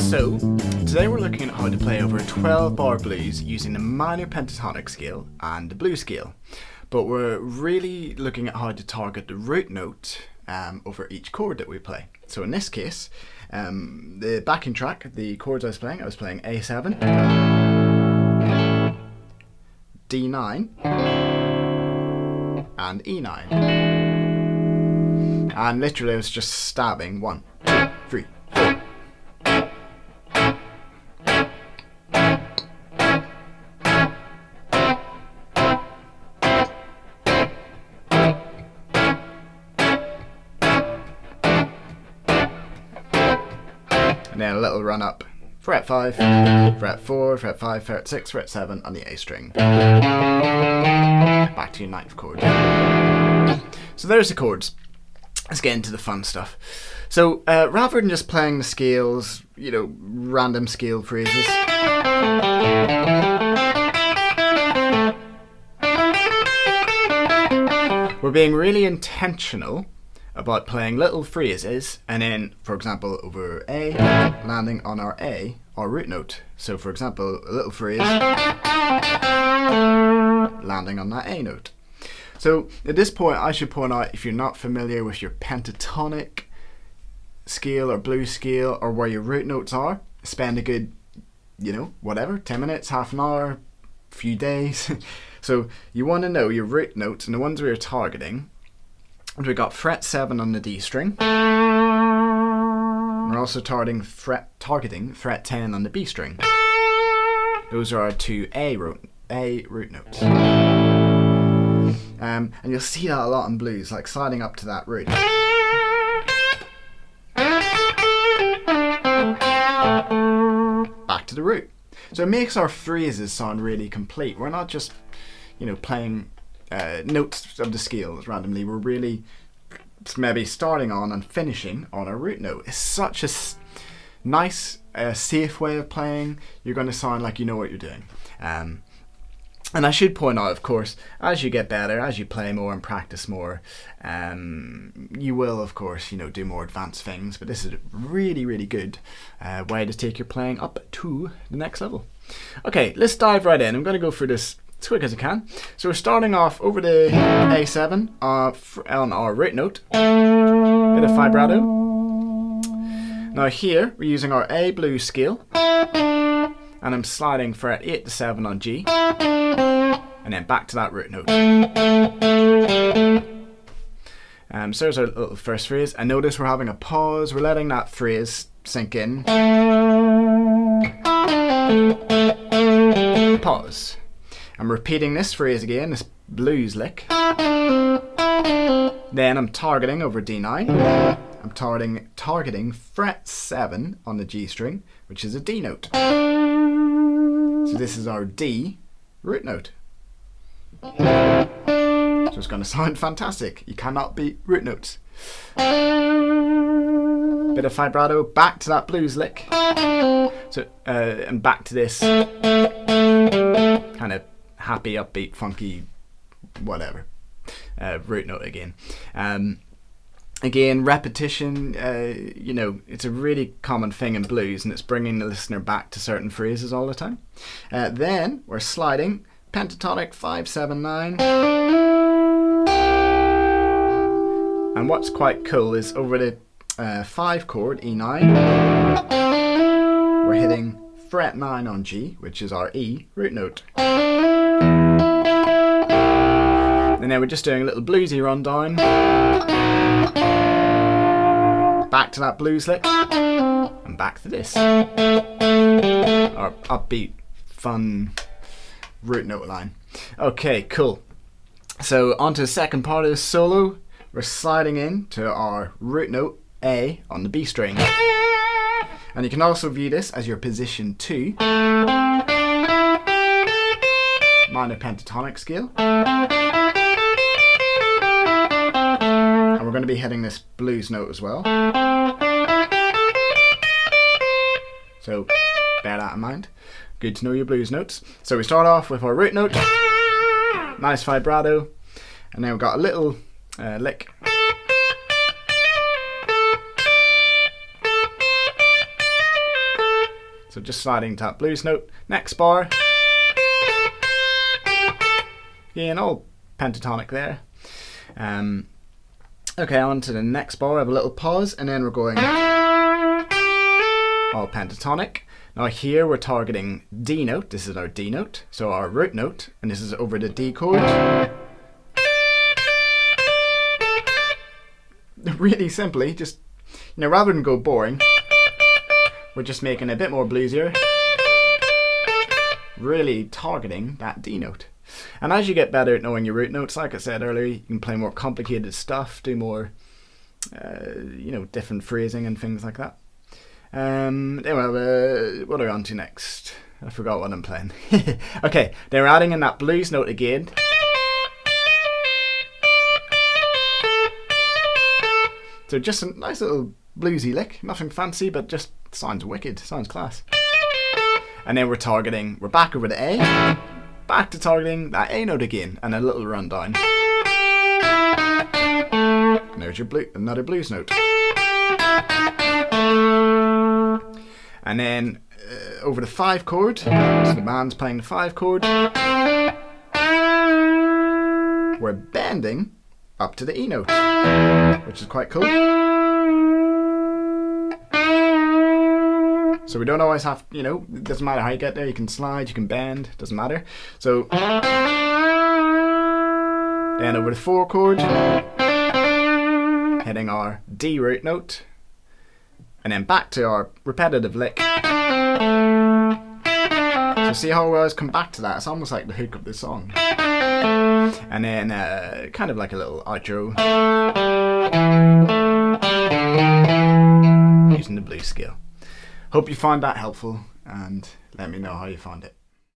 So, today we're looking at how to play over a 12-bar blues using the minor pentatonic scale and the blues scale. But we're really looking at how to target the root note over each chord that we play. So in this case, the backing track, the chords I was playing A7, D9, and E9. And literally I was just stabbing 1, 2, 3, 4. And then a little run up, fret 5, fret 4, fret 5, fret 6, fret 7 on the A string. Back to your ninth chord. So there's the chords. Let's get into the fun stuff. So rather than just playing the scales, you know, random scale phrases, we're being really intentional about playing little phrases and then, for example, over A, landing on our A, our root note. So for example, a little phrase landing on that A note. So at this point I should point out, if you're not familiar with your pentatonic scale or blues scale or where your root notes are, spend a good, you know, whatever, 10 minutes, half an hour, few days. So you want to know your root notes, and the ones we are targeting. We got fret 7 on the D string. We're also targeting fret 10 on the B string. Those are our two A root notes. And you'll see that a lot in blues, like sliding up to that root. Back to the root. So it makes our phrases sound really complete. We're not just, you know, playing notes of the scales randomly. We're really maybe starting on and finishing on a root note. It's such a nice, safe way of playing. You're going to sound like you know what you're doing. And I should point out, of course, as you get better, as you play more and practice more, you will, of course, you know, do more advanced things. But this is a really, really good way to take your playing up to the next level. Okay, let's dive right in. I'm going to go through this as quick as I can. So we're starting off over the A7 on our root note, bit of vibrato. Now here we're using our A blues scale, and I'm sliding fret 8 to 7 on G, and then back to that root note. So there's our little first phrase, and notice we're having a pause. We're letting that phrase sink in. Pause. I'm repeating this phrase again, this blues lick. Then I'm targeting over D9. I'm targeting fret 7 on the G string, which is a D note. So this is our D root note. So it's going to sound fantastic. You cannot beat root notes. Bit of vibrato, back to that blues lick. So and back to this kind of happy, upbeat, funky, whatever, root note again. Again, repetition, you know, it's a really common thing in blues, and it's bringing the listener back to certain phrases all the time. Then we're sliding pentatonic 5, 7, 9. And what's quite cool is over the 5 chord, E9, we're hitting fret 9 on G, which is our E root note. And then we're just doing a little bluesy rundown. Back to that blues lick, and back to this. Our upbeat, fun root note line. Okay, cool. So on to the second part of this solo. We're sliding in to our root note A on the B string. And you can also view this as your position 2 minor pentatonic scale. And we're going to be hitting this blues note as well. So bear that in mind. Good to know your blues notes. So we start off with our root note, nice vibrato, and then we've got a little lick. So just sliding to that blues note. Next bar. Again, all pentatonic there. Okay, on to the next bar. I have a little pause, and then we're going all pentatonic. Now here we're targeting D note. This is our D note, so our root note, and this is over the D chord. Really simply, just, you know, rather than go boring, we're just making it a bit more bluesier, really targeting that D note. And as you get better at knowing your root notes, like I said earlier, you can play more complicated stuff, do more, you know, different phrasing and things like that. Anyway, what are we on to next? I forgot what I'm playing. Okay, then we're adding in that blues note again. So just a nice little bluesy lick, nothing fancy, but just sounds wicked, sounds class. And then we're back over to A, back to targeting that A note again, and a little rundown. And there's your another blues note. And then over the 5 chord, so the band's playing the 5 chord, we're bending up to the E note, which is quite cool. So we don't always have, you know, it doesn't matter how you get there, you can slide, you can bend, doesn't matter. So then over the 4 chord, hitting our D root note, and then back to our repetitive lick. So see how I always come back to that? It's almost like the hook of the song. And then kind of like a little outro using the blues scale. Hope you found that helpful, and let me know how you found it.